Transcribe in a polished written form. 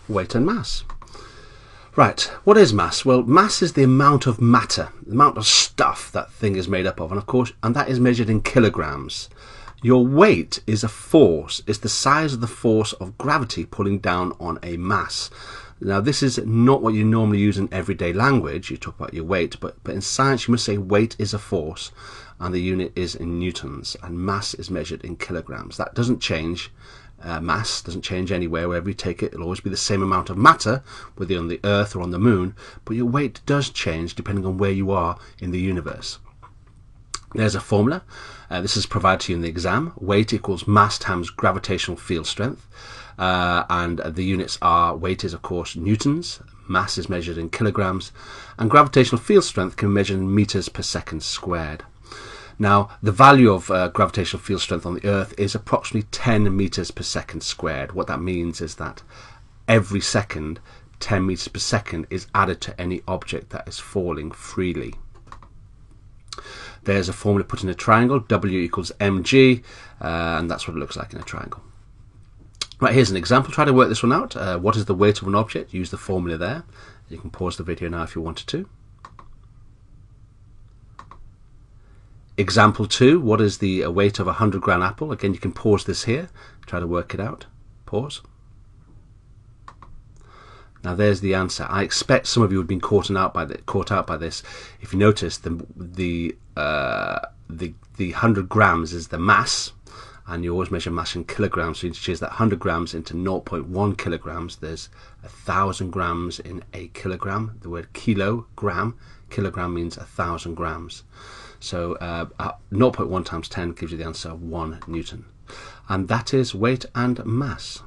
weight and mass. Right, what is mass? Well, mass is the amount of matter, the amount of stuff that thing is made up of, and of course, that is measured in kilograms. Your weight is a force. It's the size of the force of gravity pulling down on a mass. Now, this is not what you normally use in everyday language. You talk about your weight, but in science you must say weight is a force, and the unit is in newtons, and mass is measured in kilograms. That doesn't change. Mass doesn't change anywhere. Wherever you take it, it'll always be the same amount of matter, whether you're on the Earth or on the Moon, but your weight does change depending on where you are in the universe. There's a formula. This is provided to you in the exam. Weight equals mass times gravitational field strength. And the units are, weight is of course newtons, mass is measured in kilograms, and gravitational field strength can be measured in meters per second squared. Now, the value of gravitational field strength on the Earth is approximately 10 meters per second squared. What that means is that every second, 10 meters per second is added to any object that is falling freely. There's a formula put in a triangle, W equals mg, and that's what it looks like in a triangle. Right, here's an example. Try to work this one out. What is the weight of an object? Use the formula there. You can pause the video now if you wanted to. Example 2, what is the weight of a 100-gram apple? Again, you can pause this here. Try to work it out. Pause. Now there's the answer. I expect some of you have been caught out by this. If you notice, the 100 grams is the mass, and you always measure mass in kilograms. So you choose that 100 grams into 0.1 kilograms. There's 1,000 grams in a kilogram. The word kilogram means 1,000 grams. So 0.1 times 10 gives you the answer 1 Newton. And that is weight and mass.